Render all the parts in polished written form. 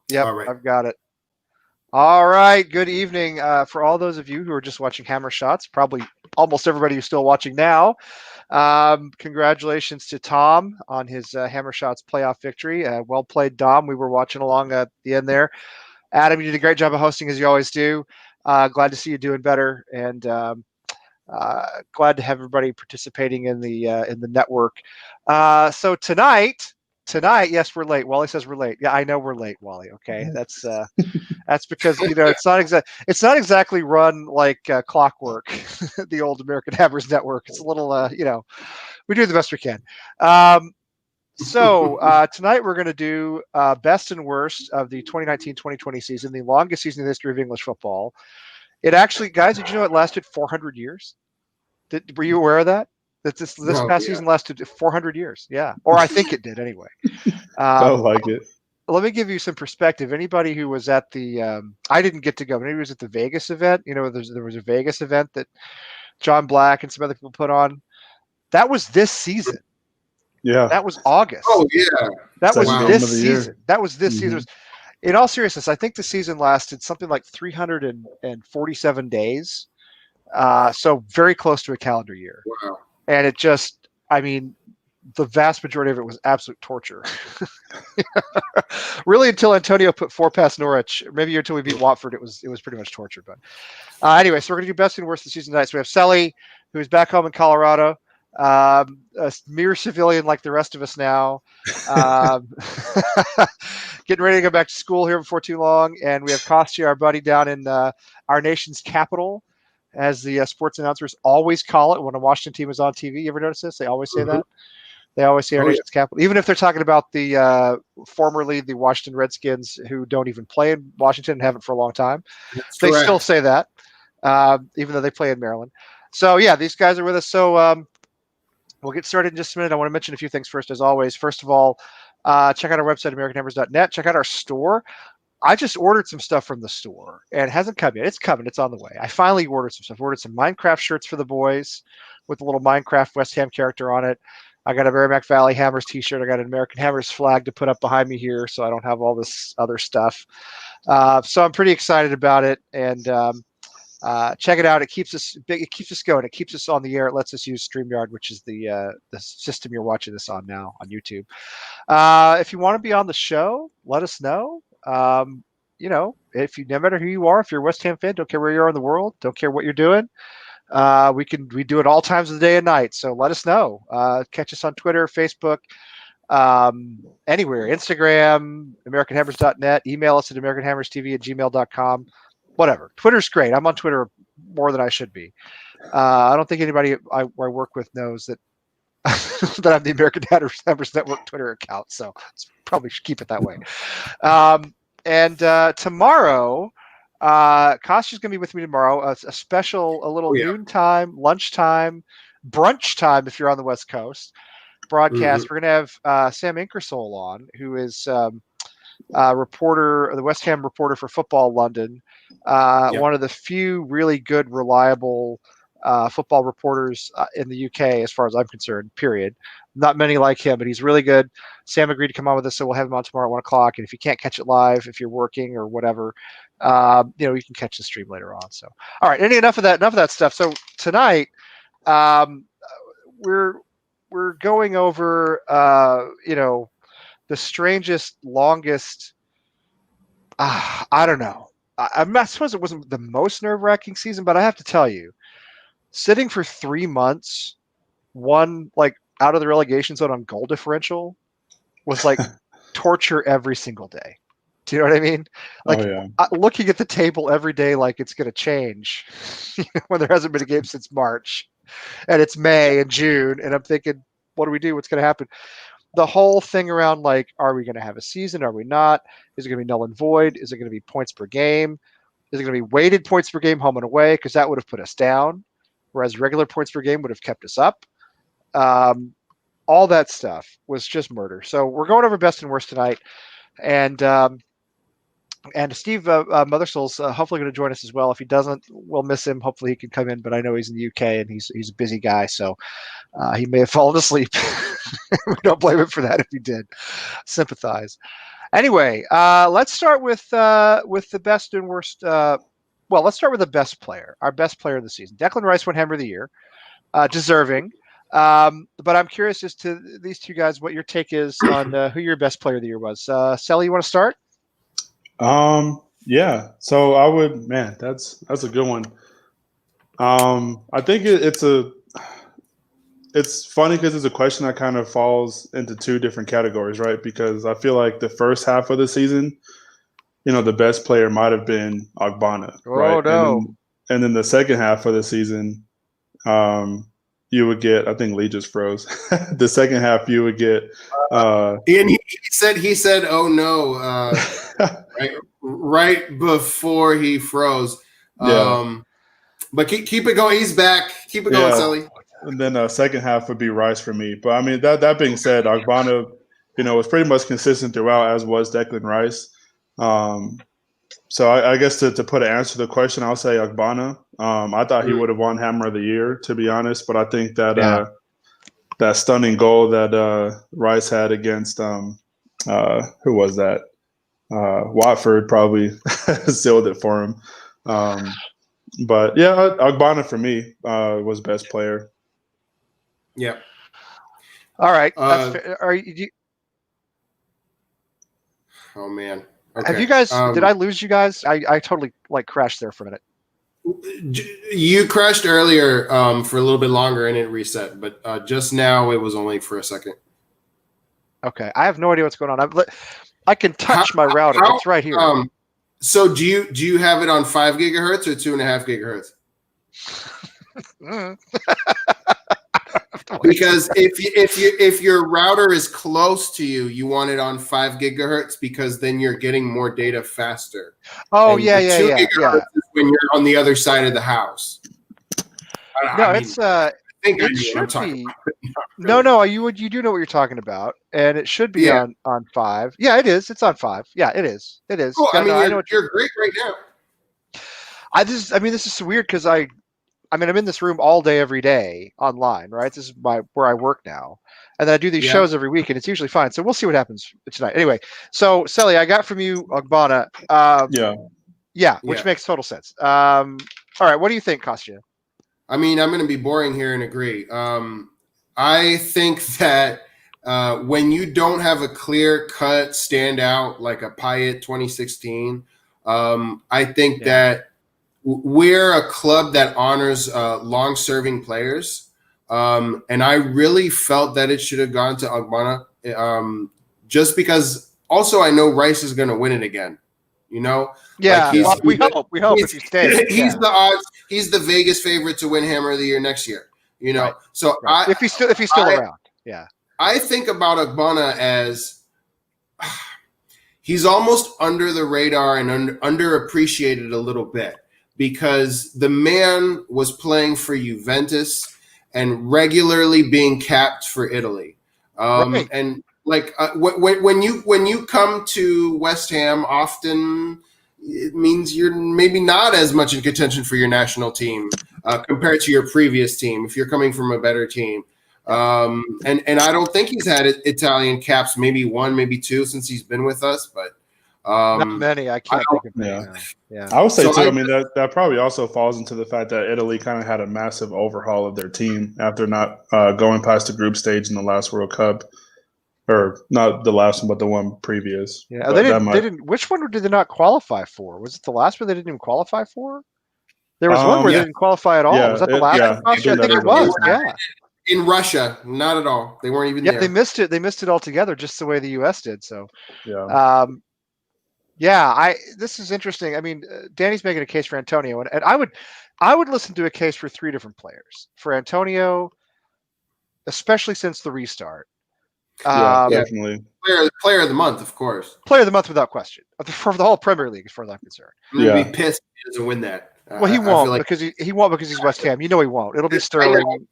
Yep, All right. I've got it. All right. Good evening. For all those of you who are just watching Hammer Shots, probably almost everybody who's still watching now, congratulations to Tom on his Hammer Shots playoff victory. Well played, Dom. We were watching along at the end there. Adam, you did a great job of hosting as you always do. Glad to see you doing better, and glad to have everybody participating in the network. So tonight, yes, we're late. Wally says we're late. Yeah, I know we're late, Wally. Okay, that's because it's not exactly run like clockwork, the old American Hammers network. It's a little we do the best we can. So tonight we're going to do best and worst of the 2019-2020 season, the longest season in the history of English football. It actually, guys, did you know it lasted 400 years? Were you aware of that? That this Oh past yeah. season lasted 400 years. Yeah, or I think it did anyway. Sounds Um, like it. let me give you some perspective. Anybody who was at the, I didn't get to go, but anybody who was at the Vegas event, there was a Vegas event that John Black and some other people put on. That was this season. Yeah. That was August. Oh yeah. That was Second Wow. game this of the year. season. That was this season. In all seriousness, I think the season lasted something like 347 days. So very close to a calendar year. Wow. And it just, I mean, the vast majority of it was absolute torture. Really, until Antonio put 4 past Norwich, maybe until we beat Watford, it was pretty much torture. But anyway, so we're going to do best and worst of the season tonight. So we have Selly, who's back home in Colorado, a mere civilian like the rest of us now, getting ready to go back to school here before too long. And we have Kostya, our buddy, down in our nation's capital, as the sports announcers always call it when a Washington team is on TV. You ever notice this? They always say that. They always say our nation's capital, even if they're talking about the formerly the Washington Redskins, who don't even play in Washington and haven't for a long time. That's They correct. still say that, even though they play in Maryland. So yeah, these guys are with us. So we'll get started in just a minute. I want to mention a few things first, as always. First of all, check out our website, AmericanHammers.net. Check out our store. I just ordered some stuff from the store, and it hasn't come yet. It's coming. It's on the way. I finally ordered some stuff. Ordered some Minecraft shirts for the boys with a little Minecraft West Ham character on it. I got a Merrimack Valley Hammers t-shirt. I got an American Hammers flag to put up behind me here, so I don't have all this other stuff. So I'm pretty excited about it, and check it out. It keeps us big. It keeps us going. It keeps us on the air. It lets us use StreamYard, which is the system you're watching this on now on YouTube. If you want to be on the show, let us know. If you, no matter who you are, if you're a West Ham fan, don't care where you are in the world, don't care what you're doing. We do it all times of the day and night. So let us know. Catch us on Twitter, Facebook, anywhere, Instagram, AmericanHammers.net. Email us at AmericanHammersTV@gmail.com. Whatever. Twitter's great. I'm on Twitter more than I should be. I don't think anybody I work with knows that that I'm the American Hammers Network Twitter account. So probably should keep it that way. And tomorrow, Kostya's going to be with me tomorrow. A special, a little noontime, lunchtime, brunch time if you're on the West Coast broadcast. We're going to have Sam Inkersole on, who is reporter, the West Ham reporter for Football London. One of the few really good, reliable football reporters in the UK, as far as I'm concerned, period. Not many like him, but he's really good. Sam agreed to come on with us, so we'll have him on tomorrow at 1 o'clock. And if you can't catch it live, if you're working or whatever, you can catch the stream later on. So, all right, enough of that stuff. So tonight, we're going over, the strangest, longest, I don't know. I suppose it wasn't the most nerve-wracking season, but I have to tell you, sitting for 3 months, one like out of the relegation zone on goal differential was like torture every single day. Do you know what I mean? Like looking at the table every day like it's going to change when there hasn't been a game since March, and it's May and June, and I'm thinking, what do we do? What's going to happen? The whole thing around like, are we going to have a season? Are we not? Is it going to be null and void? Is it going to be points per game? Is it going to be weighted points per game home and away? Because that would have put us down, whereas regular points per game would have kept us up. All that stuff was just murder. So we're going over best and worst tonight. And Steve Mothersoul's hopefully going to join us as well. If he doesn't, we'll miss him. Hopefully he can come in, but I know he's in the UK and he's a busy guy, so he may have fallen asleep. We don't blame him for that if he did. Sympathize. Anyway, let's start with the best and worst. Well, let's start with the best player. Our best player of the season. Declan Rice won Hammer of the Year, deserving. But I'm curious as to these two guys, what your take is on who your best player of the year was. Sally, you want to start? Yeah. So I would, man, that's a good one. I think it's funny because it's a question that kind of falls into two different categories, right? Because I feel like the first half of the season, the best player might have been Ogbonna, right? Oh no. And then the second half of the season, you would get, I think Lee just froze. The second half, you would get. And he said, "Oh no," right before he froze. But keep it going. He's back. Keep it going, Sully. And then second half would be Rice for me. But I mean, that being said, Ogbonna, was pretty much consistent throughout, as was Declan Rice. So I guess to put an answer to the question, I'll say Ogbonna. I thought he would have won Hammer of the Year, to be honest. But I think that that stunning goal that Rice had against who was that? Watford probably sealed it for him. But yeah, Ogbonna for me was best player. Yeah. All right. Are you? Oh man. Okay. Have you guys? Did I lose you guys? I totally crashed there for a minute. You crashed earlier for a little bit longer and it reset, but just now it was only for a second. Okay, I have no idea what's going on. I can touch my router. It's right here. So do you have it on 5 gigahertz or 2.5 gigahertz? Because if your router is close to you, you want it on 5 gigahertz because then you're getting more data faster. Oh, and yeah. 2 gigahertz is when you're on the other side of the house. It should be. No. You do know what you're talking about, and it should be on 5. Yeah, it is. It's on 5. Yeah, it is. It is. Cool. I know you're great right now. This is so weird because I'm in this room all day, every day online, right? This is where I work now. And then I do these shows every week, and it's usually fine. So we'll see what happens tonight. Anyway, so Sally, I got from you Ogbonna. Which makes total sense. All right, what do you think, Kostya? I'm going to be boring here and agree. I think that when you don't have a clear-cut standout like a Payet 2016, I think that we're a club that honors long-serving players, and I really felt that it should have gone to Ogbonna, just because. Also, I know Rice is going to win it again. Yeah, we hope if he stays. He's the odds. He's the Vegas favorite to win Hammer of the Year next year. Right. So right. If he's still around, yeah. I think about Ogbonna as he's almost under the radar and underappreciated a little bit because the man was playing for Juventus and regularly being capped for Italy. Right. And when you come to West Ham, often it means you're maybe not as much in contention for your national team compared to your previous team if you're coming from a better team. And I don't think he's had Italian caps, maybe 1, maybe 2 since he's been with us, but not many. I can't think of many. Yeah. I would say too. That probably also falls into the fact that Italy kind of had a massive overhaul of their team after not going past the group stage in the last World Cup. Or not the last one, but the one previous. Yeah, they didn't. Which one did they not qualify for? Was it the last one they didn't even qualify for? There was one where they didn't qualify at all. Yeah, was that the last one? I think it was. Yeah. In Russia, not at all. They weren't even there. Yeah, they missed it. They missed it altogether, just the way the U.S. did. So, this is interesting. I mean, Danny's making a case for Antonio, and I would listen to a case for 3 different players for Antonio, especially since the restart. Definitely. Player of the month, of course. Player of the month without question for the whole Premier League, as far as I'm concerned. I'm gonna be pissed if he doesn't win that. Well, he won't because he won't because he's West Ham. You know he won't. It'll be Sterling.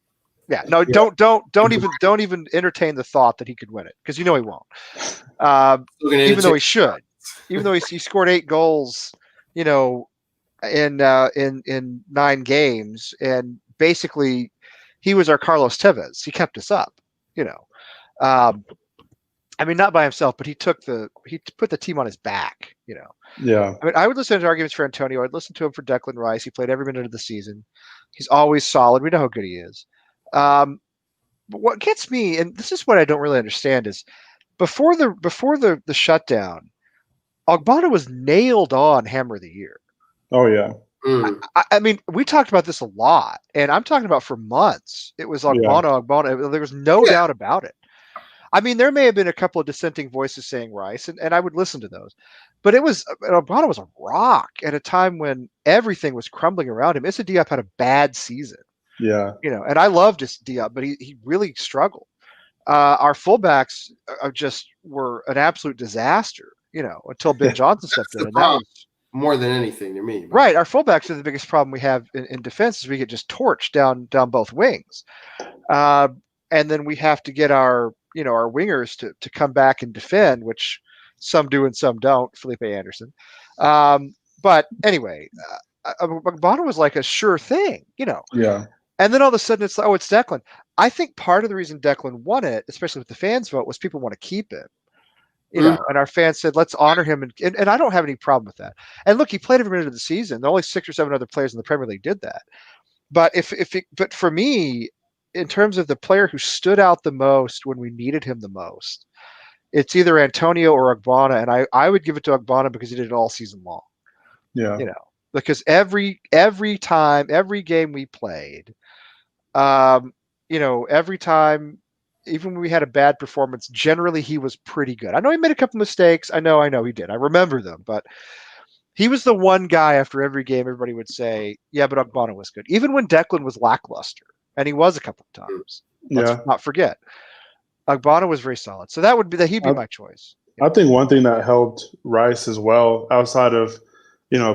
Yeah, no, don't even entertain the thought that he could win it because you know he won't. Even though he should, even though he scored 8 goals, in 9 games, and basically he was our Carlos Tevez. He kept us up, I mean, not by himself, but he put the team on his back. Yeah. I mean, I would listen to arguments for Antonio. I'd listen to him for Declan Rice. He played every minute of the season. He's always solid. We know how good he is. But what gets me, and this is what I don't really understand, is before the shutdown, Ogbonna was nailed on Hammer of the Year. Oh yeah. I mean, we talked about this a lot, and I'm talking about for months. It was Ogbonna. There was no doubt about it. I mean, there may have been a couple of dissenting voices saying Rice, and I would listen to those. But Ogbonna was a rock at a time when everything was crumbling around him. Issa Diop had a bad season. Yeah. And I loved Diop, but he really struggled. Our fullbacks were an absolute disaster, until Ben Johnson stepped in. And that was more than anything to me. Right. Our fullbacks are the biggest problem we have in defense is we get just torched down both wings. And then we have to get our wingers to come back and defend, which some do and some don't. Felipe Anderson. But anyway, Ogbonna was like a sure thing, Yeah. And then all of a sudden it's it's Declan. I think part of the reason Declan won it, especially with the fans' vote, was people want to keep him. And our fans said, let's honor him. And I don't have any problem with that. And look, he played every minute of the season. Only 6 or 7 other players in the Premier League did that. But but for me, in terms of the player who stood out the most when we needed him the most, it's either Antonio or Ogbonna. And I would give it to Ogbonna because he did it all season long. Yeah. Because every time, every game we played, every time, even when we had a bad performance, generally he was pretty good. I know he made a couple mistakes. I know he did. I remember them, but he was the one guy after every game everybody would say, yeah, but Ogbonna was good. Even when Declan was lackluster, and he was a couple of times. Let's not forget. Ogbonna was very solid. So he'd be my choice. I think one thing that helped Rice as well, outside of,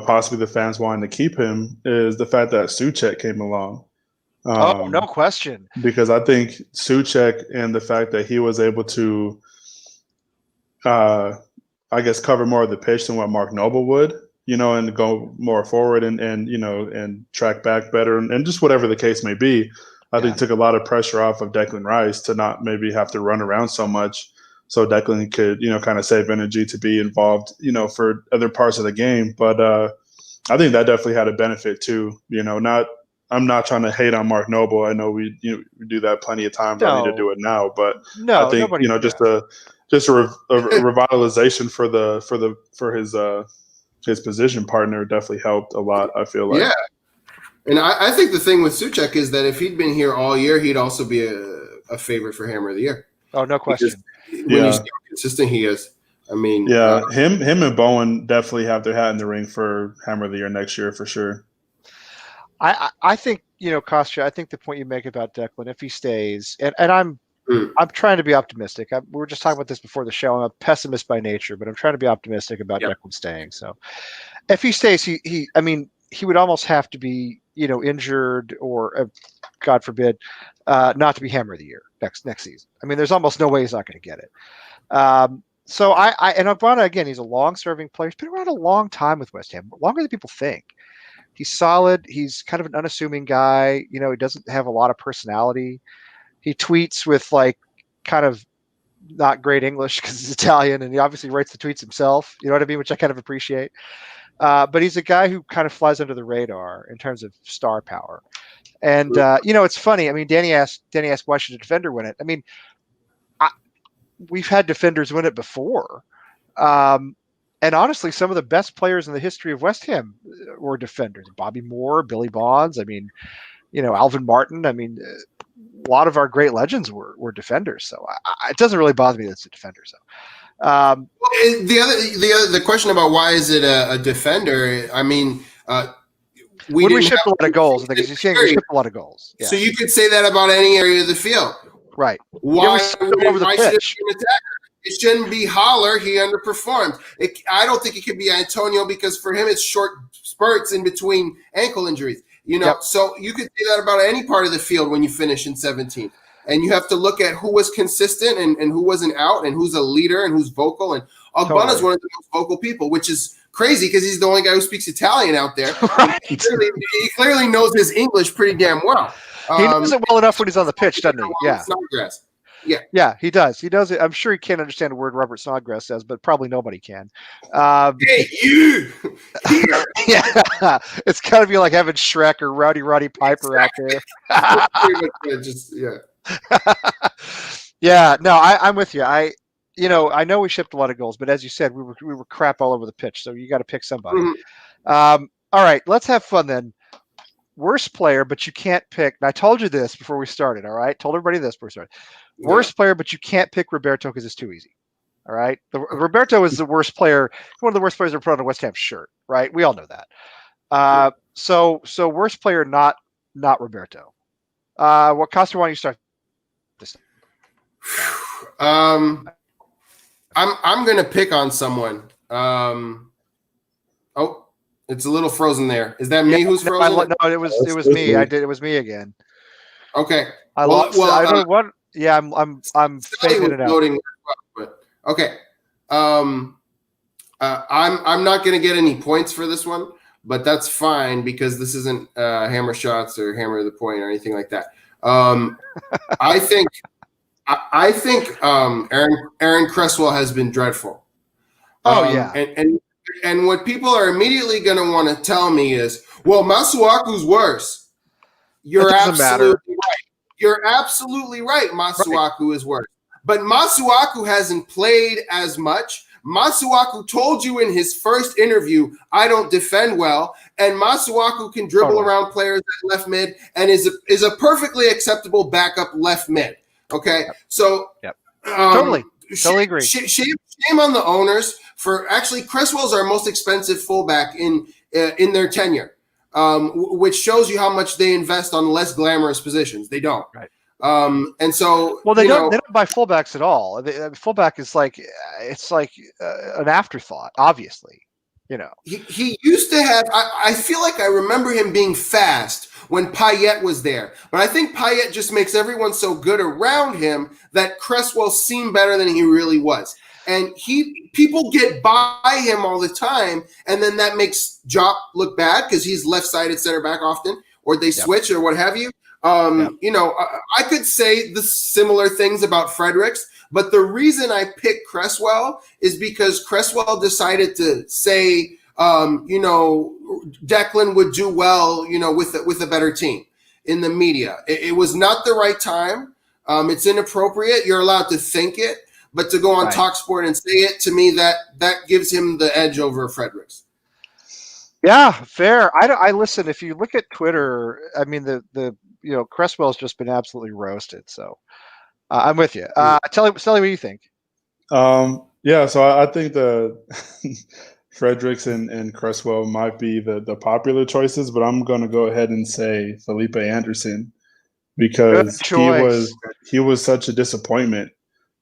possibly the fans wanting to keep him, is the fact that Souček came along. No question. Because I think Souček and the fact that he was able to, cover more of the pitch than what Mark Noble would, and go more forward and track back better and just whatever the case may be, I think took a lot of pressure off of Declan Rice to not maybe have to run around so much. So Declan could, kind of save energy to be involved, for other parts of the game. But I think that definitely had a benefit too. I'm not trying to hate on Mark Noble. I know we do that plenty of times. I need to do it now, but I think just a revitalization for his position partner definitely helped a lot. I feel like. Yeah, and I think the thing with Souček is that if he'd been here all year, he'd also be a favorite for Hammer of the Year. Oh, no question. When you see how consistent he is, I mean, him and Bowen definitely have their hat in the ring for Hammer of the Year next year for sure. I think, Kostya, I think the point you make about Declan, if he stays, and I'm trying to be optimistic. We were just talking about this before the show. I'm a pessimist by nature, but I'm trying to be optimistic about Declan staying. So if he stays, he would almost have to be, injured or, God forbid, not to be Hammer of the Year next season. I mean, there's almost no way he's not going to get it. So and Ogbonna, again, he's a long-serving player. He's been around a long time with West Ham, longer than people think. He's solid. He's kind of an unassuming guy. He doesn't have a lot of personality. He tweets with kind of not great English because he's Italian, and he obviously writes the tweets himself. You know what I mean? Which I kind of appreciate. But he's a guy who kind of flies under the radar in terms of star power. And it's funny. I mean, Danny asked why should a defender win it? I mean, we've had defenders win it before. And honestly, some of the best players in the history of West Ham were defenders. Bobby Moore, Billy Bonds. I mean, Alvin Martin. I mean, a lot of our great legends were defenders. So it doesn't really bother me that it's a defender. So the question about why is it a defender? I mean, we shipped a lot of goals. I think you're saying we shipped a lot of goals. Yeah. So you could say that about any area of the field, right? Why should it be an attacker? It shouldn't be Haller. He underperformed. I don't think it could be Antonio because for him it's short spurts in between ankle injuries. So you could say that about any part of the field when you finish in 17th. And you have to look at who was consistent and who wasn't out and who's a leader and who's vocal. And Ogbonna is one of the most vocal people, which is crazy because he's the only guy who speaks Italian out there. Right. He clearly knows his English pretty damn well. He knows it well enough when he's on the pitch, doesn't he? Yeah. Snodgrass. Yeah, he does. He does it. I'm sure he can't understand a word Robert Snodgrass says, but probably nobody can. Hey, you here. Yeah, it's got to be like having Shrek or Roddy Piper out there. Pretty much, just Yeah, no, I'm with you. I know we shipped a lot of goals, but as you said, we were crap all over the pitch. So you got to pick somebody. Mhm. All right, let's have fun then. Worst player, but you can't pick. And I told you this before we started. All right, told everybody this before we started. Worst player, but you can't pick Roberto because it's too easy. All right, Roberto is the worst player, one of the worst players ever put on a West Ham shirt. Right, we all know that. So worst player, not Roberto. What Costa? Why don't you start this? I'm gonna pick on someone. Oh, it's a little frozen there. Is that me who's frozen? No, it was me. It was me again. Okay. I lost. I don't know what. Yeah, I'm fading it out. Loading, but okay. I'm not gonna get any points for this one, but that's fine because this isn't hammer shots or hammer the point or anything like that. I think Aaron Cresswell has been dreadful. Yeah. And what people are immediately going to want to tell me is, well, Masuaku's worse. You're absolutely right. You're absolutely right. Masuaku is worse. But Masuaku hasn't played as much. Masuaku told you in his first interview, I don't defend well. And Masuaku can dribble around players at left mid and is a perfectly acceptable backup left mid. Okay? So totally agree. Shame on the owners for actually Cresswell's our most expensive fullback in their tenure, which shows you how much they invest on less glamorous positions. They don't. Right. And so they don't buy fullbacks at all. Fullback is like an afterthought, obviously. He used to have. I feel like I remember him being fast when Payet was there, but I think Payet just makes everyone so good around him that Cresswell seemed better than he really was. And people get by him all the time, and then that makes Jop look bad because he's left-sided center back often, or they switch or what have you. I could say the similar things about Fredericks, but the reason I picked Cresswell is because Cresswell decided to say, Declan would do well, with a better team in the media. It was not the right time. It's inappropriate. You're allowed to think it, but to go on TalkSport and say it, to me, that gives him the edge over Fredericks. Yeah, fair. I listen. If you look at Twitter, I mean, the Cresswell's just been absolutely roasted. So I'm with you. Tell me what you think. So I think the Fredericks and Cresswell might be the popular choices, but I'm going to go ahead and say Felipe Anderson because he was such a disappointment.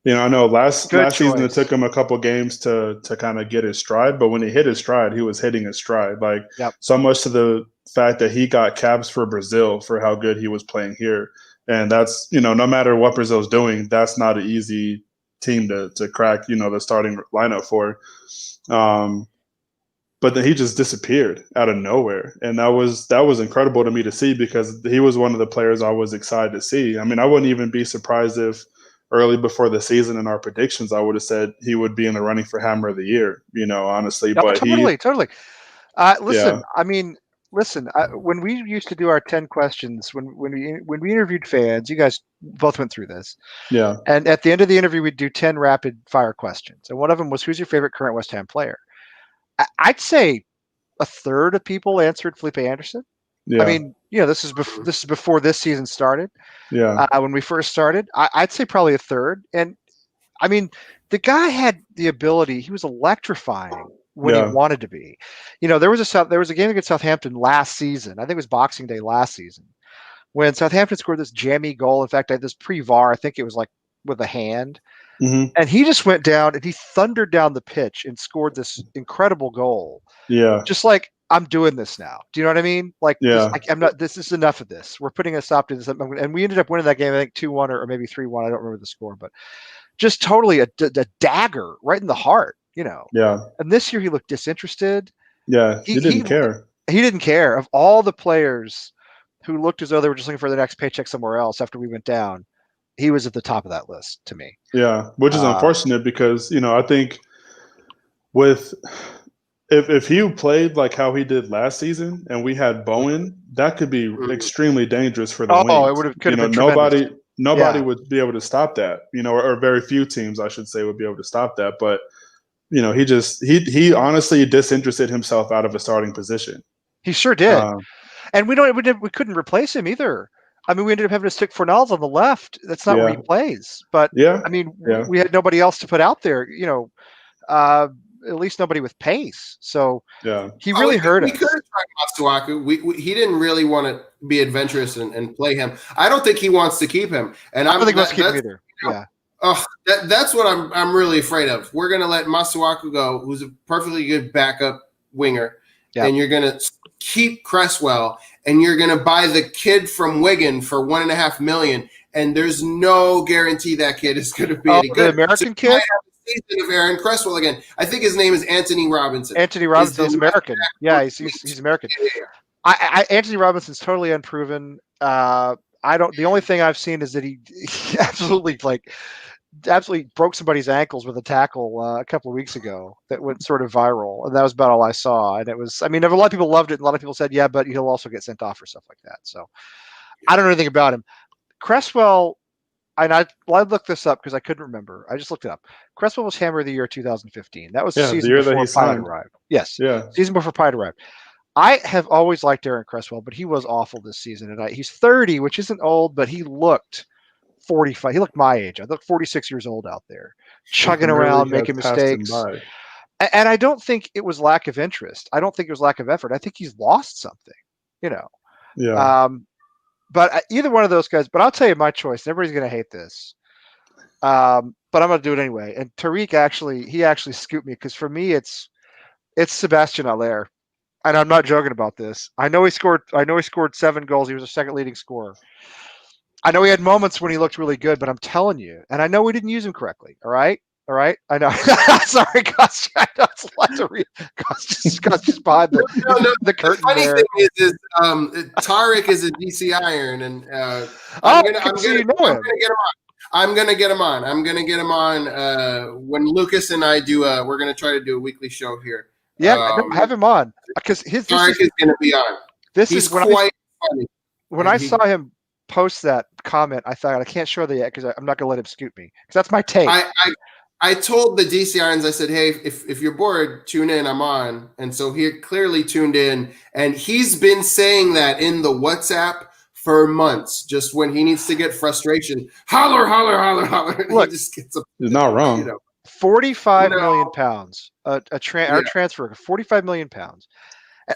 I know last season it took him a couple games to kind of get his stride, but when he hit his stride, he was hitting his stride. So much to the fact that he got caps for Brazil for how good he was playing here. And that's, no matter what Brazil's doing, that's not an easy team to crack, the starting lineup for. But then he just disappeared out of nowhere. And that was incredible to me to see because he was one of the players I was excited to see. I mean, I wouldn't even be surprised if early before the season in our predictions, I would have said he would be in the running for Hammer of the Year, honestly. No, but totally. Listen, when we used to do our 10 questions, when we interviewed fans, you guys both went through this. Yeah. And at the end of the interview, we'd do 10 rapid fire questions. And one of them was, who's your favorite current West Ham player? I'd say a third of people answered Felipe Anderson. Yeah. I mean, this is before this season started. Yeah. When we first started, I'd say probably a third. And I mean, the guy had the ability. He was electrifying when he wanted to be. There was a game against Southampton last season. I think it was Boxing Day last season when Southampton scored this jammy goal. In fact, I had this pre-VAR. I think it was like with a hand. Mm-hmm. And he just went down and he thundered down the pitch and scored this incredible goal. Yeah. Just like, I'm doing this now. Do you know what I mean? Like, this is enough of this. We're putting a stop to this. And we ended up winning that game, I think 2-1 or maybe 3-1. I don't remember the score, but just totally a dagger right in the heart, Yeah. And this year he looked disinterested. Yeah. He didn't care. He didn't care. Of all the players who looked as though they were just looking for the next paycheck somewhere else after we went down, he was at the top of that list to me. Yeah, which is unfortunate because I think with if he played like how he did last season and we had Bowen, that could be extremely dangerous for the Wings. It could have been tremendous. Nobody would be able to stop that, or very few teams, I should say, would be able to stop that. But he honestly disinterested himself out of a starting position. He sure did, and we couldn't replace him either. I mean, we ended up having to stick Fornals on the left. That's not where he plays. But I mean, we had nobody else to put out there. At least nobody with pace. So he really hurt us. We could have tried Masuaku. He didn't really want to be adventurous and play him. I don't think he wants to keep him. And I don't think he wants to keep him either. Yeah. Oh, that's what I'm really afraid of. We're going to let Masuaku go, who's a perfectly good backup winger, and you're going to keep Cresswell, and you're going to buy the kid from Wigan for $1.5 million, and there's no guarantee that kid is going to be any good. The American kid? Season of Aaron Cresswell again. I think his name is Anthony Robinson. Anthony Robinson is American. Yeah, he's American. Yeah. Anthony Robinson's totally unproven. The only thing I've seen is that he absolutely broke somebody's ankles with a tackle a couple of weeks ago that went sort of viral, and that was about all I saw. And it was, I mean, a lot of people loved it, and a lot of people said, yeah, but he'll also get sent off or stuff like that. So I don't know anything about him. Cresswell, and I looked this up because I couldn't remember. I just looked it up. Cresswell was Hammer of the Year 2015. That was the season before Pyatt arrived. Yes. Yeah. Season before Pyatt arrived. I have always liked Aaron Cresswell, but he was awful this season. And he's 30, which isn't old, but he looked 45. He looked my age. I looked 46 years old out there, chugging around, making mistakes. And I don't think it was lack of interest. I don't think it was lack of effort. I think he's lost something, Yeah. But either one of those guys, but I'll tell you my choice. Everybody's going to hate this. But I'm going to do it anyway. And Tariq actually scooped me because for me, it's Sebastian Haller. And I'm not joking about this. I know he scored 7 goals. He was a second leading scorer. I know he had moments when he looked really good, but I'm telling you, and I know we didn't use him correctly. All right. I know. Sorry, Gus. I know it's a lot to read. Gus just behind the curtain. The funny there. thing is Tariq is a DC Iron, and I'm gonna get him on. I'm gonna get him on when Lucas and I do. We're gonna try to do a weekly show here. Yeah, have him on because Tariq is gonna be on. He's quite funny. When I saw him post that comment, I thought I can't show that yet because I'm not gonna let him scoop me because that's my take. I told the DC Irons, I said, hey, if you're bored, tune in, I'm on. And so he clearly tuned in. And he's been saying that in the WhatsApp for months, just when he needs to get frustration. Holler, holler, holler, holler. Look, he just gets he's not wrong. 45 million pounds. Our transfer, 45 million pounds.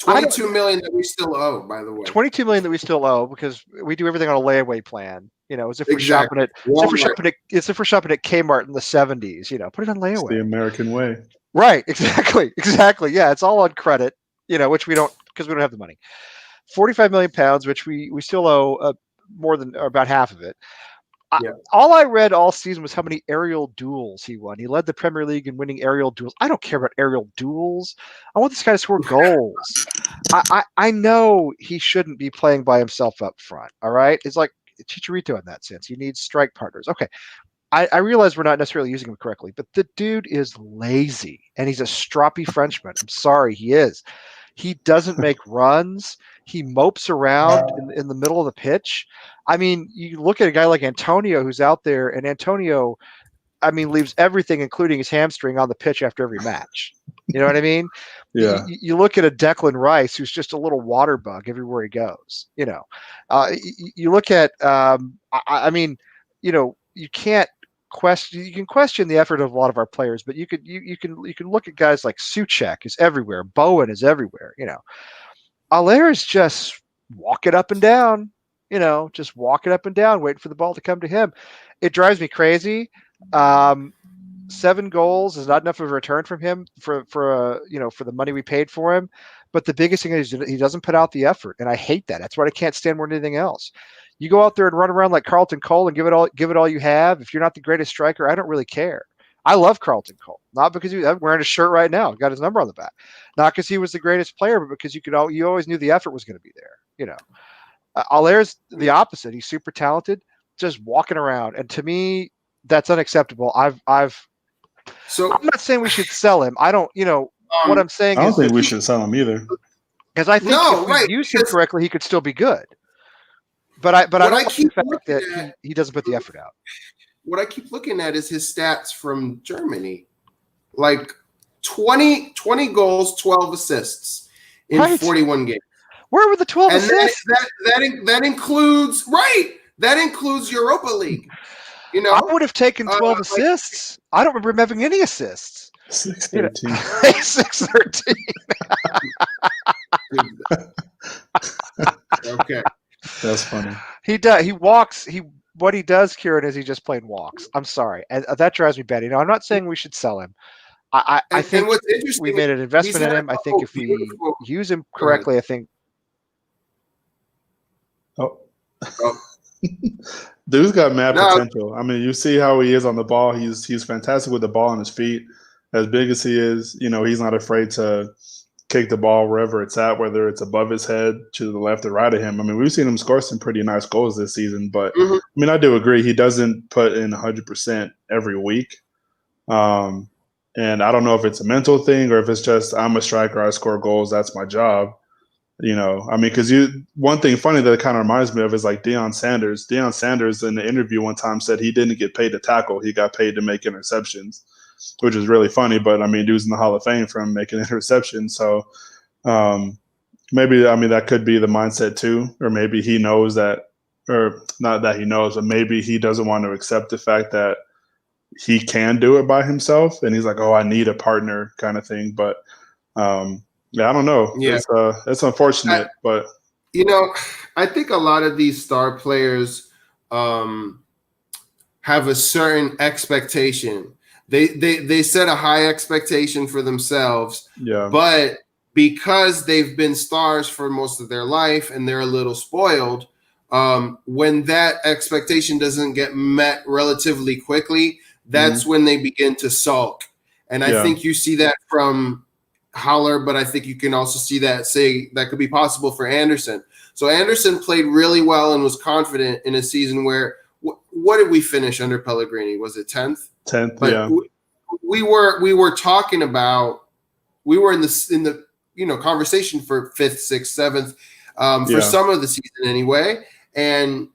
22 million that we still owe, by the way. 22 million that we still owe because we do everything on a layaway plan. As if we're shopping at Kmart in the 70s. Put it on layaway. It's the American way. Right. Exactly. Yeah. It's all on credit. Which we don't because we don't have the money. 45 million pounds, which we still owe more than or about half of it. All I read all season was how many aerial duels he won. He led the Premier League in winning aerial duels. I don't care about aerial duels. I want this guy to score goals. I know he shouldn't be playing by himself up front. All right. It's like Chicharito in that sense. He needs strike partners. Okay. I realize we're not necessarily using him correctly, but the dude is lazy and he's a stroppy Frenchman. I'm sorry, he is. He doesn't make runs. He mopes around in the middle of the pitch. I mean, you look at a guy like Antonio who's out there, and Antonio, leaves everything, including his hamstring, on the pitch after every match. You know what I mean? Yeah. You look at a Declan Rice who's just a little water bug everywhere he goes. You look at, you can't question. You can question the effort of a lot of our players, but you can look at guys like Souček is everywhere. Bowen is everywhere. Haller is just walking up and down. Just walking up and down, waiting for the ball to come to him. It drives me crazy. 7 goals is not enough of a return from him for the money we paid for him. But the biggest thing is he doesn't put out the effort, and I hate that. That's what I can't stand more than anything else. You go out there and run around like Carlton Cole and give it all you have. If you're not the greatest striker, I don't really care. I love Carlton Cole, not because I'm wearing a shirt right now, got his number on the back, not because he was the greatest player, but because you always knew the effort was going to be there. Haller's the opposite. He's super talented, just walking around, and to me, that's unacceptable. So I'm not saying we should sell him. I don't, what I'm saying I don't is think that we should sell him either. because I think no, if we right? use him Because correctly, he could still be good. But I what don't I like the keep fact looking that at, he doesn't put the effort out. what I keep looking at is his stats from Germany, like 20 goals, 12 assists in Right. 41 games. Where were the 12 And assists? that includes Europa League. I would have taken 12 like- assists. I don't remember having any assists. 613. 613. Okay. That's funny. He does. He walks. What he does, Kieran, is he just plain walks. I'm sorry, and that drives me bad. I'm not saying we should sell him. I And think what's interesting, we made an investment he's in had him. I a think couple if we beautiful- use him correctly, I think. Oh. Oh. Dude's got mad No. potential. I mean, you see how he is on the ball. He's fantastic with the ball on his feet. As big as he is, he's not afraid to kick the ball wherever it's at, whether it's above his head, to the left or right of him. I mean, we've seen him score some pretty nice goals this season, but Mhm. I mean, I do agree he doesn't put in 100% every week. And I don't know if it's a mental thing or if it's just I'm a striker, I score goals, that's my job. I mean, because one thing funny that it kind of reminds me of is like Deion Sanders. Deion Sanders in the interview one time said he didn't get paid to tackle, he got paid to make interceptions, which is really funny. But I mean, dude's in the Hall of Fame from making interceptions, so maybe that could be the mindset too, or maybe he knows that, or not that he knows, but maybe he doesn't want to accept the fact that he can do it by himself, and he's like, oh, I need a partner kind of thing. But yeah, I don't know. Yeah. It's unfortunate, but I think a lot of these star players have a certain expectation. They set a high expectation for themselves, yeah, but because they've been stars for most of their life and they're a little spoiled, when that expectation doesn't get met relatively quickly, that's when they begin to sulk. And I think you see that from Haller, but I think you can also see that could be possible for Anderson. So Anderson played really well and was confident in a season where what did we finish under Pellegrini? Was it 10th? 10th, But yeah. we were talking about, we were in the conversation for 5th, 6th, 7th for some of the season anyway. And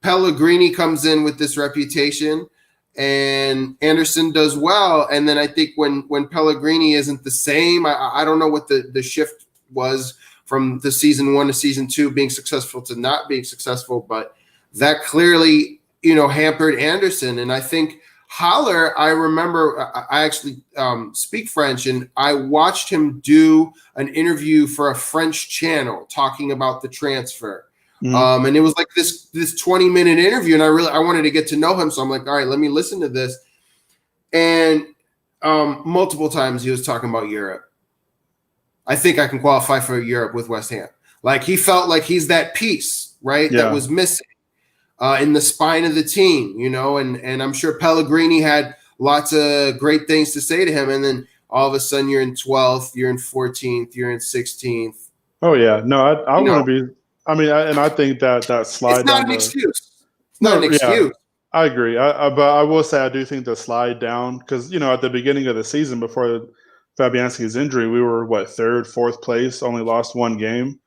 Pellegrini comes in with this reputation, and Anderson does well. And then I think when Pellegrini isn't the same, I don't know what the shift was from the season 1 to season 2 being successful to not being successful, but that clearly hampered Anderson. And I think Haller, I remember I actually speak French, and I watched him do an interview for a French channel talking about the transfer. And it was like this 20-minute interview, and I wanted to get to know him. So I'm like, all right, let me listen to this. And multiple times he was talking about Europe. I think I can qualify for Europe with West Ham. Like, he felt like he's that piece, right? Yeah. That was missing in the spine of the team, and I'm sure Pellegrini had lots of great things to say to him. And then all of a sudden you're in 12th, you're in 14th, you're in 16th. Oh yeah, no, I want to be. I mean, I think that slide. It's not an excuse. It's not an excuse. I agree. But I will say I do think the slide down, because at the beginning of the season before Fabianski's injury, we were 3rd, 4th place, only lost 1 game.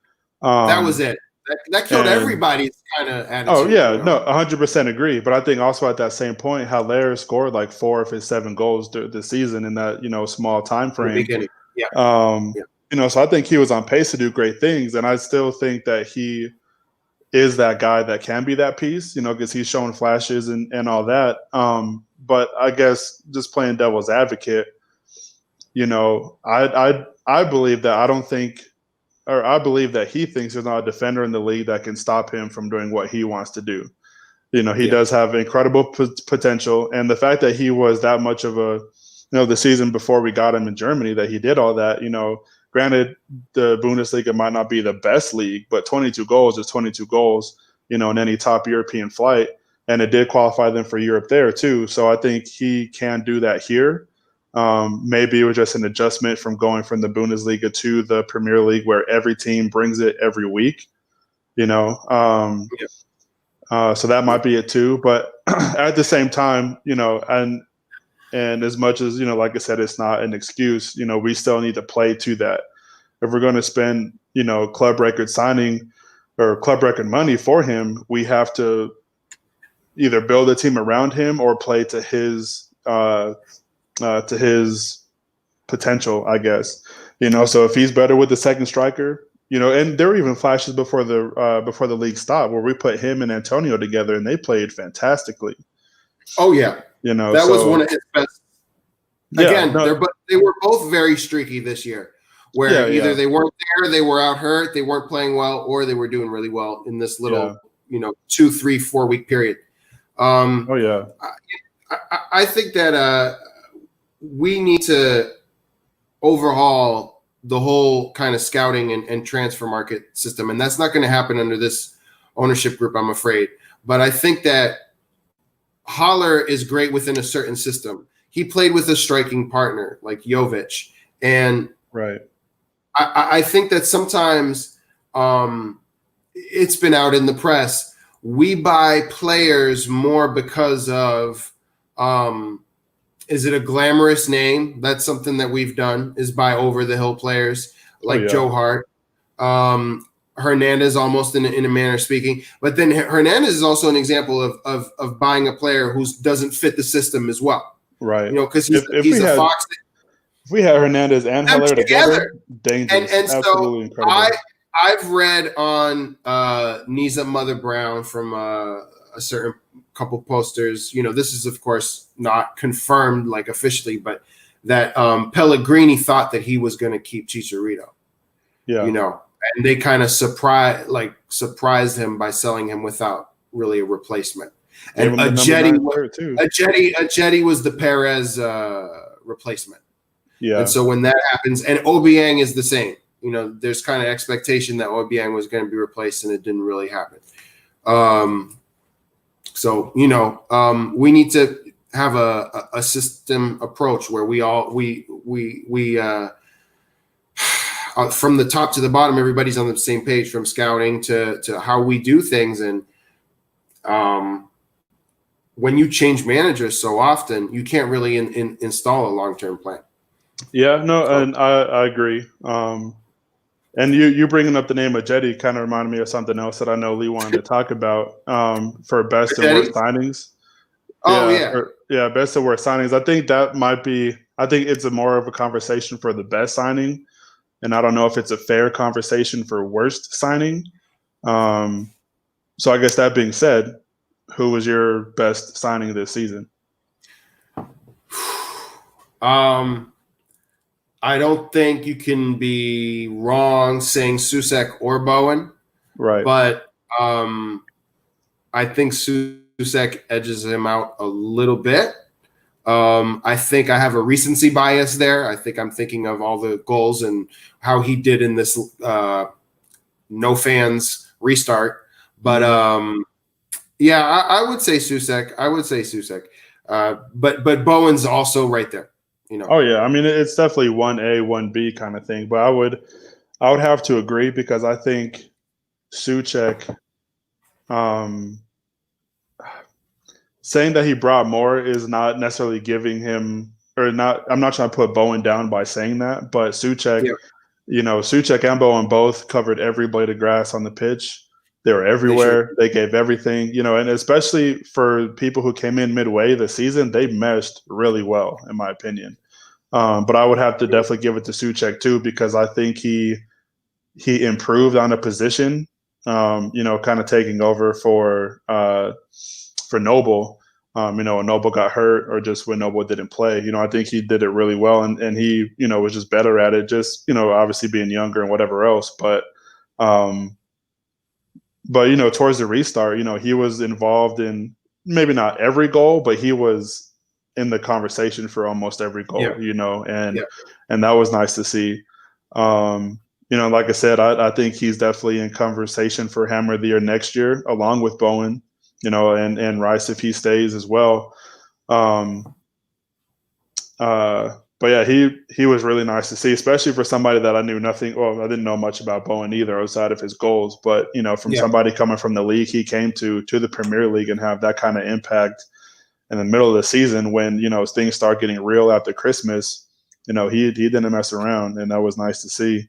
That was it. That killed everybody's kind of attitude. Oh yeah, no, 100% agree. But I think also at that same point, Haller scored like 4 of his 7 goals this season in that small time frame. Beginning. Yeah. So I think he was on pace to do great things, and I still think that he is that guy that can be that piece, because he's showing flashes and all that. But I guess just playing devil's advocate, I believe that I believe that he thinks there's not a defender in the league that can stop him from doing what he wants to do. He does have incredible potential, and the fact that he was that much of a, the season before we got him in Germany, that he did all that, granted, the Bundesliga might not be the best league, but 22 goals is 22 goals, in any top European flight. And it did qualify them for Europe there too. So I think he can do that here. Maybe it was just an adjustment from going from the Bundesliga to the Premier League, where every team brings it every week, So that might be it too. But at the same time, and as much as, like I said, it's not an excuse, we still need to play to that. If we're going to spend, club record signing or club record money for him, we have to either build a team around him or play to his potential, I guess. So if he's better with the second striker, and there were even flashes before the league stopped where we put him and Antonio together and they played fantastically. Oh yeah, that was one of his best. Again, they were both very streaky this year, where either they weren't there, they were out hurt, they weren't playing well, or they were doing really well in this little 2, 3, 4 week period. I think that we need to overhaul the whole kind of scouting and transfer market system. And that's not going to happen under this ownership group, I'm afraid. But I think that Haller is great within a certain system. He played with a striking partner like Jovic. And I think that sometimes it's been out in the press. We buy players more because of is it a glamorous name? That's something that we've done, is buy over the hill players like Joe Hart, Hernandez, almost in a manner of speaking. But then Hernandez is also an example of buying a player who doesn't fit the system as well. Right. Because he's a fox. If we had Hernandez and Heller together, dangerous. And absolutely so incredible. I've read on Nisa Mother Brown from a certain couple posters. This is of course not confirmed like officially, but that Pellegrini thought that he was going to keep Chicharito. Yeah. And they kind of surprised him by selling him without really a replacement. And Ajeti was the Perez replacement. Yeah. And so when that happens, and Obiang is the same. There's kind of expectation that Obiang was going to be replaced, and it didn't really happen. So we need to have a system approach where we from the top to the bottom, everybody's on the same page, from scouting to how we do things. And when you change managers so often, you can't really install a long-term plan. Yeah, no, and I agree. And you bringing up the name of Jetty kind of reminded me of something else that I know Lee wanted to talk about for best and worst signings. Best and worst signings. I think that might be. I think it's more of a conversation for the best signing, and I don't know if it's a fair conversation for worst signing. So I guess that being said, who was your best signing this season? I don't think you can be wrong saying Soucek or Bowen. Right. But I think Soucek edges him out a little bit. I think I have a recency bias there. I think I'm thinking of all the goals and how he did in this no fans restart. But I would say Soucek. But Bowen's also right there. Oh yeah, I mean it's definitely 1A, 1B kind of thing. But I would have to agree, because I think Soucek, saying that he brought more is not necessarily giving him, or not. I'm not trying to put Bowen down by saying that, but Soucek, Soucek and Bowen both covered every blade of grass on the pitch. They were everywhere. They gave everything, and especially for people who came in midway the season, they meshed really well, in my opinion. But I would have to definitely give it to Soucek too, because I think he improved on a position, kind of taking over for Noble. When Noble got hurt, or just when Noble didn't play, I think he did it really well, and he, was just better at it, just, obviously being younger and whatever else. But towards the restart, he was involved in maybe not every goal, but he was in the conversation for almost every goal, and that was nice to see. Like I said, I think he's definitely in conversation for Hammer of the Year next year, along with Bowen, and Rice if he stays as well. But yeah, he was really nice to see, especially for somebody that I knew nothing. Well, I didn't know much about Bowen either, outside of his goals. But from somebody coming from the league he came to the Premier League and have that kind of impact in the middle of the season when things start getting real after Christmas. He didn't mess around, and that was nice to see.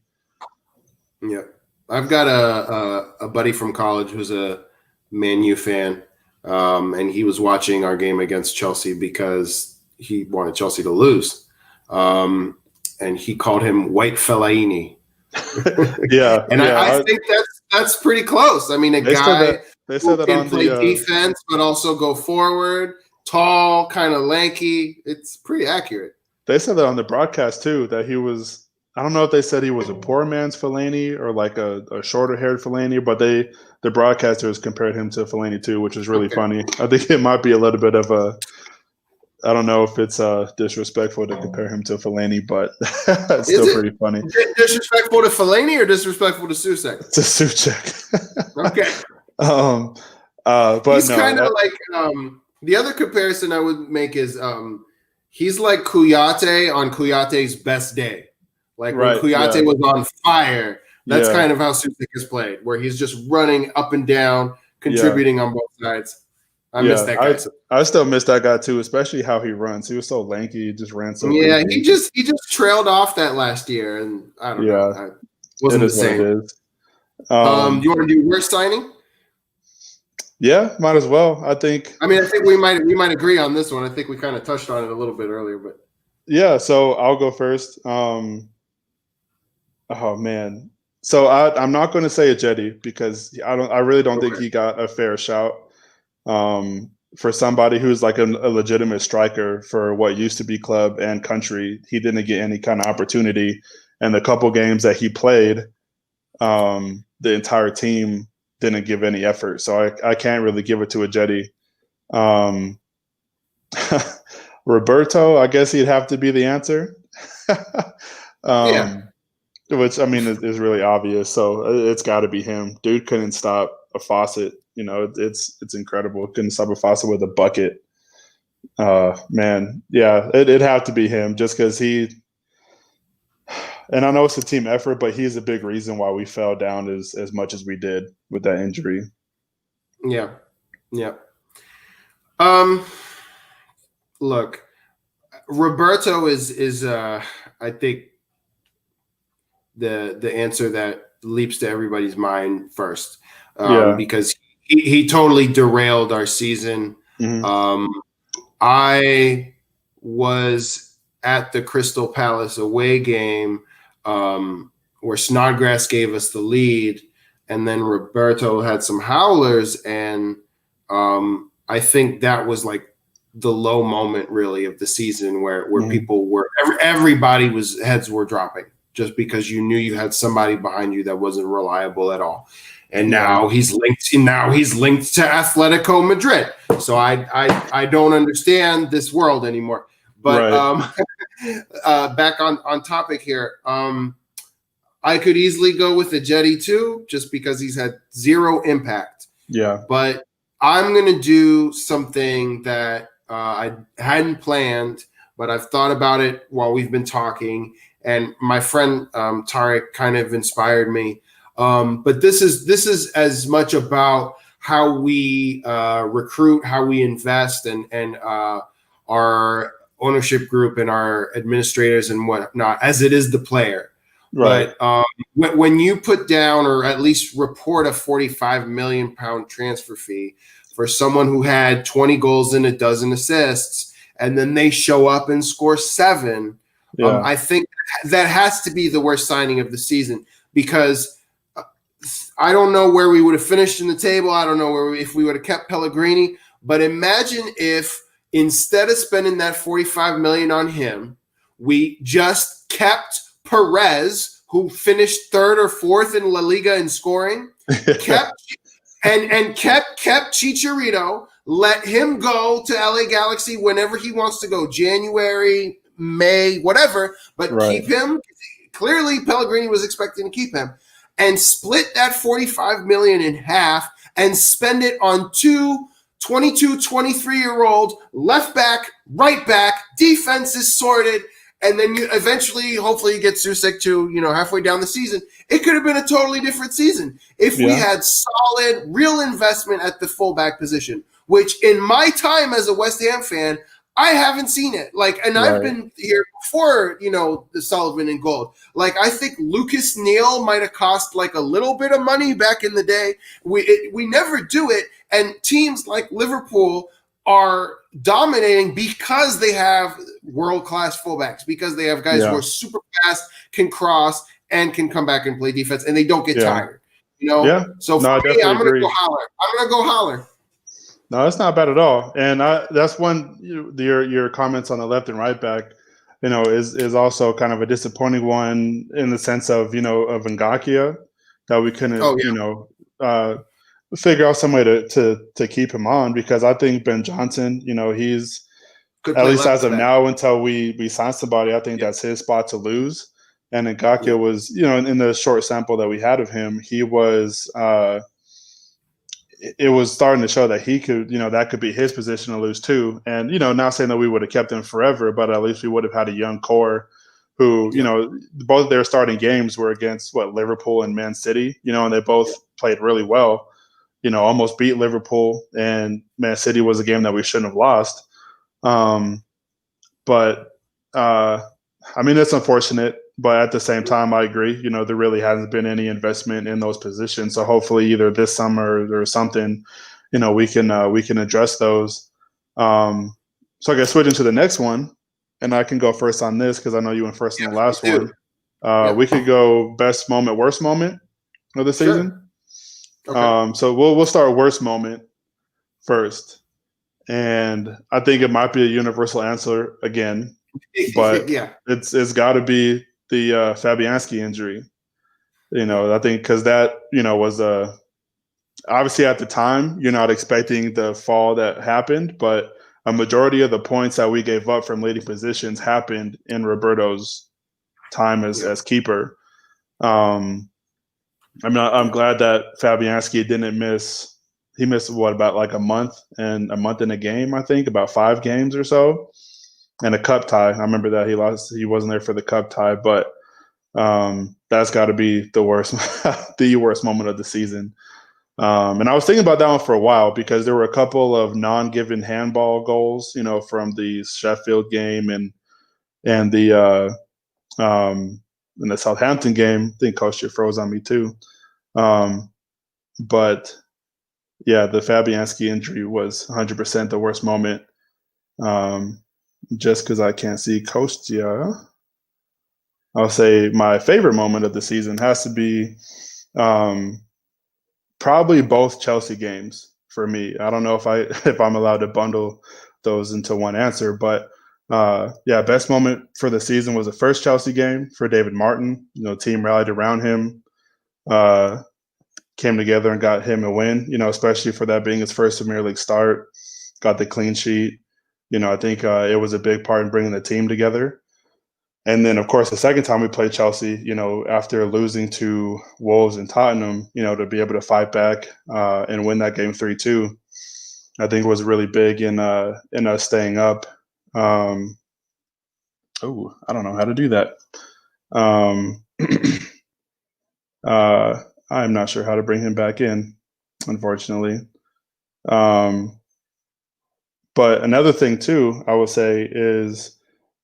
Yeah, I've got a buddy from college who's a Man U fan, and he was watching our game against Chelsea because he wanted Chelsea to lose, and he called him White Fellaini. Yeah, and I think that's pretty close. I mean, they guy said that who can on play the defense but also go forward, tall, kind of lanky. It's pretty accurate. They said that on the broadcast too, that he was. I don't know if they said he was a poor man's Fellaini or like a shorter haired Fellaini, but the broadcasters compared him to Fellaini too, which is really funny. I think it might be a little bit of a. I don't know if it's disrespectful to compare him to Fellaini, but it's still pretty funny. Disrespectful to Fellaini or disrespectful to Souček? To Souček. Okay. But he's kind of like the other comparison I would make is he's like Kouyaté on Kouyaté's best day. Like when Kouyaté was on fire, that's kind of how Souček has played, where he's just running up and down, contributing on both sides. I miss that guy. I still miss that guy too, especially how he runs. He was so lanky, he just ran so. Yeah, lanky. he just trailed off that last year, and I don't know. It wasn't the same. What it is. Do you want to do worst signing? Yeah, might as well. I think we might agree on this one. I think we kind of touched on it a little bit earlier, but yeah. So I'll go first. Oh man. So I'm not going to say a Jetty because I really don't think he got a fair shout. For somebody who's like a legitimate striker for what used to be club and country, he didn't get any kind of opportunity. And the couple games that he played, the entire team didn't give any effort. So I can't really give it to a Jetty. Roberto, I guess he'd have to be the answer. Which is really obvious. So it's got to be him. Dude couldn't stop a faucet. It's incredible. Couldn't stop a faucet with a bucket. Man, yeah, it'd have to be him just because he. And I know it's a team effort, but he's a big reason why we fell down as much as we did with that injury. Yeah. Look, Roberto is I think the answer that leaps to everybody's mind first, because he totally derailed our season. Mm-hmm. I was at the Crystal Palace away game where Snodgrass gave us the lead, and then Roberto had some howlers, and I think that was like the low moment really of the season where people were everybody's heads were dropping just because you knew you had somebody behind you that wasn't reliable at all. And now he's linked to Atletico Madrid. So I don't understand this world anymore. But back on topic here. I could easily go with the Jetty too, just because he's had zero impact. Yeah. But I'm going to do something that I hadn't planned, but I've thought about it while we've been talking. And my friend Tarek kind of inspired me. But this is as much about how we recruit, how we invest, and our ownership group and our administrators and whatnot, as it is the player. Right. But when you put down or at least report a £45 million transfer fee for someone who had 20 goals and a dozen assists, and then they show up and score 7, I think that has to be the worst signing of the season, because I don't know where we would have finished in the table. I don't know if we would have kept Pellegrini. But imagine if instead of spending that $45 million on him, we just kept Perez, who finished 3rd or 4th in La Liga in scoring, kept Chicharito, let him go to LA Galaxy whenever he wants to go, January, May, whatever, but keep him. Clearly, Pellegrini was expecting to keep him, and split that $45 million in half and spend it on 2 22, 23-year-old left back, right back, defense is sorted, and then you eventually, hopefully, you get Susek to halfway down the season. It could have been a totally different season if we had solid, real investment at the fullback position. Which, in my time as a West Ham fan, I haven't seen it. And I've been here before, the Sullivan and Gold. I think Lucas Neal might have cost a little bit of money back in the day. We never do it, and teams like Liverpool are dominating because they have world-class fullbacks, because they have guys who are super fast, can cross, and can come back and play defense, and they don't get tired. So for me, I'm going to go Haller. I'm going to go Haller. No, that's not bad at all. And that's one, your comments on the left and right back, is also kind of a disappointing one in the sense of, of Ngakia, that we couldn't, figure out some way to keep him on, because I think Ben Johnson, he's, at least as of now, until we sign somebody, I think that's his spot to lose. And Ngakia was, in the short sample that we had of him, he was it was starting to show that he could, that could be his position to lose too. And, not saying that we would have kept him forever, but at least we would have had a young core who, both of their starting games were against Liverpool and Man City, and they both played really well, almost beat Liverpool, and Man City was a game that we shouldn't have lost. But it's unfortunate. But at the same time, I agree. There really hasn't been any investment in those positions. So hopefully, either this summer or something, we can address those. So I guess switching to the next one, and I can go first on this because I know you went first in the last one. We could go best moment, worst moment of the season. Sure. Okay. So we'll start worst moment first, and I think it might be a universal answer again, but it's got to be the Fabianski injury, I think, because that, was obviously at the time, you're not expecting the fall that happened, but a majority of the points that we gave up from leading positions happened in Roberto's time as keeper. I'm glad that Fabianski didn't miss. He missed about a month and a game, I think, about 5 games or so. And a cup tie. I remember that he lost. He wasn't there for the cup tie, but that's got to be the worst, the worst moment of the season. And I was thinking about that one for a while because there were a couple of non-given handball goals, from the Sheffield game and the in the Southampton game. I think Coach froze on me too. But yeah, the Fabianski injury was 100% the worst moment. Just because I can't see Kostia, I'll say my favorite moment of the season has to be probably both Chelsea games for me. I don't know if I'm allowed to bundle those into one answer, but best moment for the season was the first Chelsea game for David Martin. Team rallied around him, came together and got him a win. Especially for that being his first Premier League start, got the clean sheet. I think it was a big part in bringing the team together. And then, of course, the second time we played Chelsea, after losing to Wolves and Tottenham, to be able to fight back and win that game 3-2, I think was really big in us staying up. I don't know how to do that. I'm not sure how to bring him back in, unfortunately. But another thing too, I will say is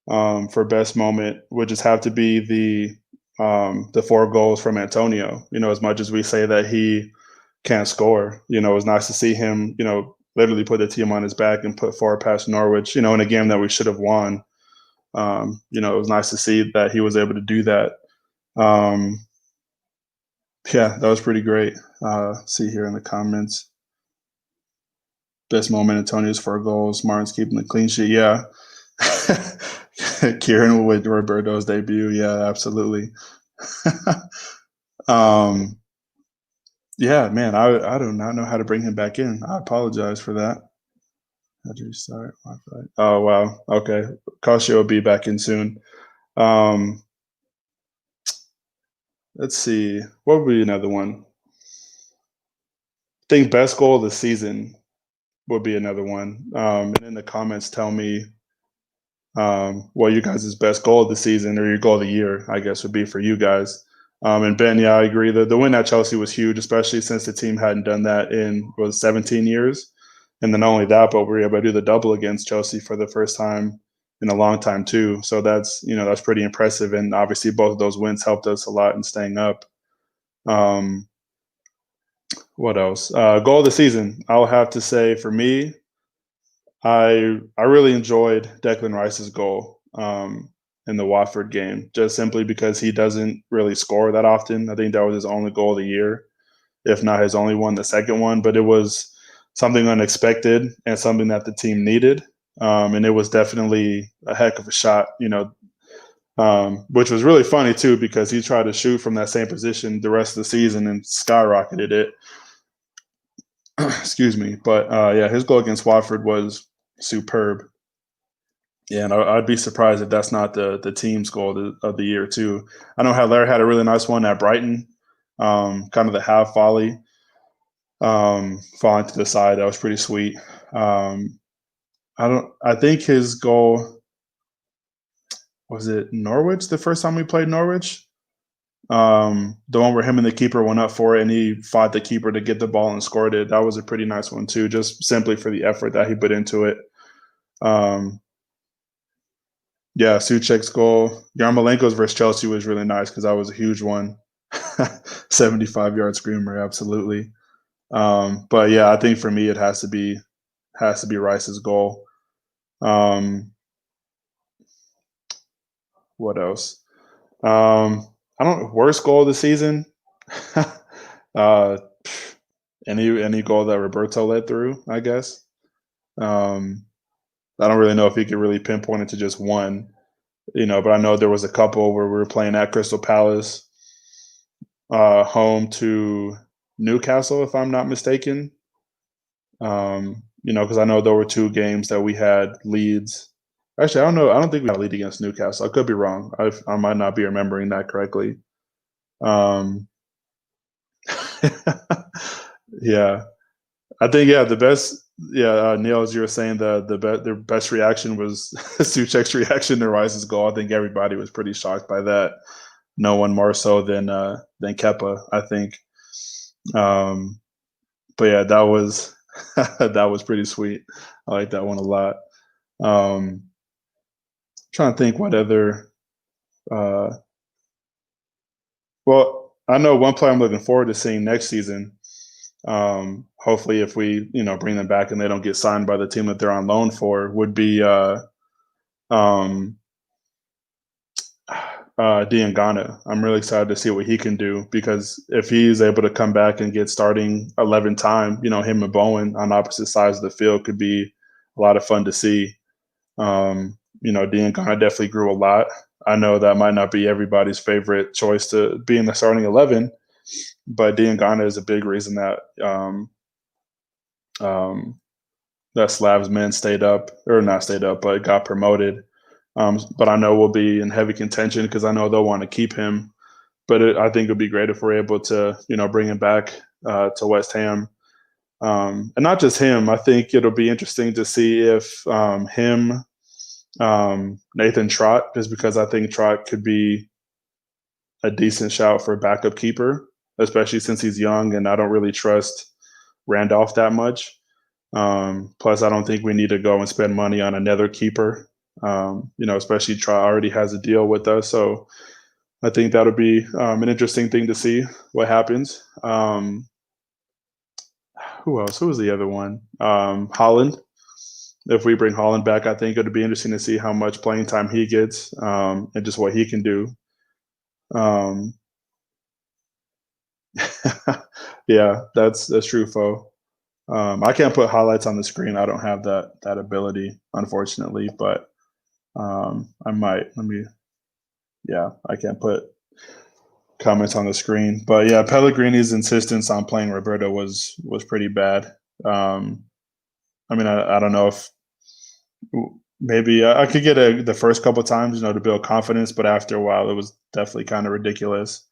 for best moment would just have to be the 4 goals from Antonio. As much as we say that he can't score, it was nice to see him, literally put the team on his back and put 4 past Norwich, in a game that we should have won. It was nice to see that he was able to do that. That was pretty great. See here in the comments. Best moment, Antonio's 4 goals. Martin's keeping the clean sheet. Yeah. Kieran with Roberto's debut. Yeah, absolutely. Yeah, man, I do not know how to bring him back in. I apologize for that. How do you start Wi-Fi? Oh, wow. Okay. Kostia will be back in soon. Let's see. What would be another one? I think best goal of the season would be another one. And in the comments, tell me what you guys' best goal of the season or your goal of the year, I guess, would be for you guys. And Ben, yeah, I agree. The win at Chelsea was huge, especially since the team hadn't done that in 17 years. And then not only that, but we were able to do the double against Chelsea for the first time in a long time too. So that's pretty impressive. And obviously both of those wins helped us a lot in staying up. What else? Goal of the season. I'll have to say for me, I really enjoyed Declan Rice's goal in the Watford game, just simply because he doesn't really score that often. I think that was his only goal of the year, if not his only one, the second one. But it was something unexpected and something that the team needed. And it was definitely a heck of a shot, which was really funny too, because he tried to shoot from that same position the rest of the season and skyrocketed it. Excuse me. But yeah, his goal against Watford was superb. Yeah, and I'd be surprised if that's not the team's goal of the year too. I know Haller had a really nice one at Brighton, kind of the half volley, falling to the side. That was pretty sweet. I think his goal was it Norwich the first time we played Norwich. The one where him and the keeper went up for it, and he fought the keeper to get the ball and scored it. That was a pretty nice one too, just simply for the effort that he put into it. Yeah, Souček's goal. Yarmolenko's versus Chelsea was really nice because that was a huge one. 75-yard screamer, absolutely. But yeah, I think for me it has to be Rice's goal. What else? Worst goal of the season. Any goal that Roberto led through, I guess. I don't really know if he could really pinpoint it to just one, but I know there was a couple where we were playing at Crystal Palace, home to Newcastle, if I'm not mistaken. Because I know there were two games that we had leads. Actually, I don't know. I don't think we had a lead against Newcastle. I could be wrong. I might not be remembering that correctly. Yeah, I think the best. Yeah, Neil, as you were saying, the best reaction was Souček's reaction to Rice's goal. I think everybody was pretty shocked by that. No one more so than Kepa, I think. But yeah, that was that was pretty sweet. I like that one a lot. Trying to think what other. Well, I know one player I'm looking forward to seeing next season. Hopefully, if we bring them back and they don't get signed by the team that they're on loan for, would be Diangana. I'm really excited to see what he can do, because if he's able to come back and get starting 11 time, him and Bowen on opposite sides of the field could be a lot of fun to see. Diangana definitely grew a lot. I know that might not be everybody's favorite choice to be in the starting 11, but Diangana is a big reason that that Slavs men but got promoted. But I know we'll be in heavy contention because I know they'll want to keep him. But I think it would be great if we're able to, bring him back to West Ham. And not just him. I think it'll be interesting to see if him, Nathan Trott, just because I think Trott could be a decent shout for a backup keeper, especially since he's young, and I don't really trust Randolph that much. Plus, I don't think we need to go and spend money on another keeper. Especially Trott already has a deal with us, so I think that'll be an interesting thing to see what happens. Who else? Who was the other one? Holland. If we bring Holland back, I think it'll be interesting to see how much playing time he gets and just what he can do. Yeah, that's true, Fo. I can't put highlights on the screen. I don't have that ability, unfortunately, but I might. I can't put comments on the screen. But yeah, Pellegrini's insistence on playing Roberto was pretty bad. I don't know if maybe I could get the first couple times, to build confidence, but after a while, it was definitely kind of ridiculous.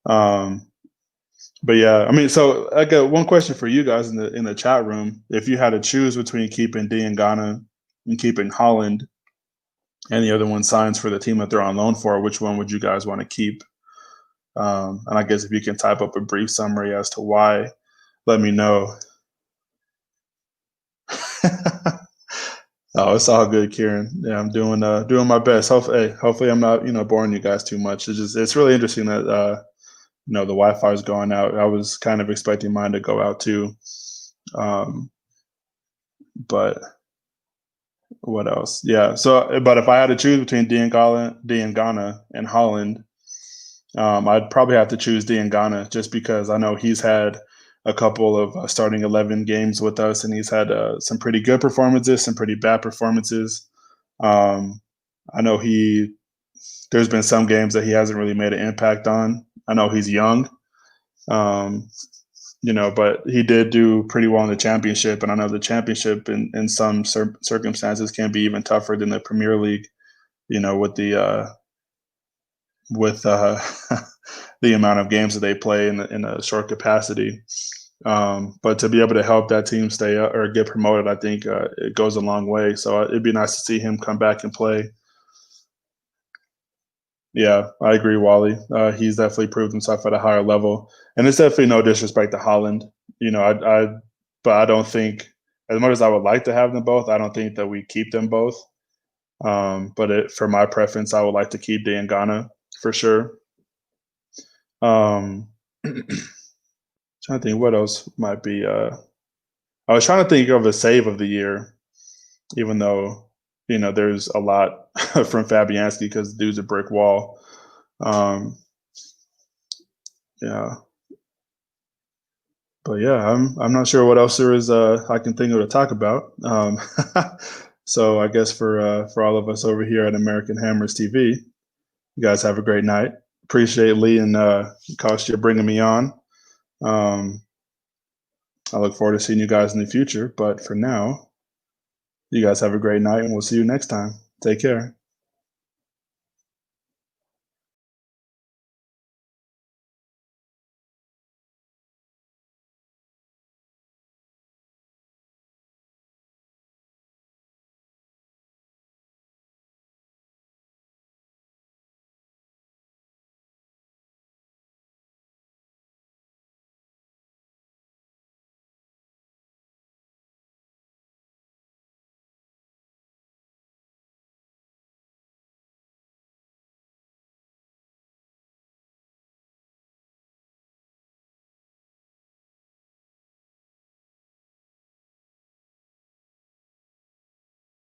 But yeah, so I got one question for you guys in the chat room. If you had to choose between keeping Diangana and keeping Holland, and the other one signs for the team that they're on loan for, which one would you guys want to keep? And I guess if you can type up a brief summary as to why, let me know. Oh, it's all good, Kieran. Yeah, I'm doing my best. Hopefully I'm not boring you guys too much. It's really interesting that the Wi-Fi is going out. I was kind of expecting mine to go out too, but what else? Yeah. So, but if I had to choose between Diangana and Holland, I'd probably have to choose Diangana just because I know he's had a couple of starting 11 games with us, and he's had some pretty good performances, some pretty bad performances. I know there's been some games that he hasn't really made an impact on. I know he's young, but he did do pretty well in the championship, and I know the championship in some circumstances can be even tougher than the Premier League. With the amount of games that they play in a short capacity. But to be able to help that team stay up or get promoted, I think it goes a long way. So it'd be nice to see him come back and play. Yeah, I agree, Wally. He's definitely proved himself at a higher level, and it's definitely no disrespect to Holland. But I don't think, as much as I would like to have them both, I don't think that we keep them both. But for my preference, I would like to keep Diangana for sure. Trying to think what else might be. I was trying to think of a save of the year, even though there's a lot from Fabianski because the dude's a brick wall. Yeah, but yeah, I'm not sure what else there is I can think of to talk about. So I guess for all of us over here at American Hammers TV, you guys have a great night. Appreciate Lee and Kostya bringing me on. I look forward to seeing you guys in the future. But for now, you guys have a great night, and we'll see you next time. Take care.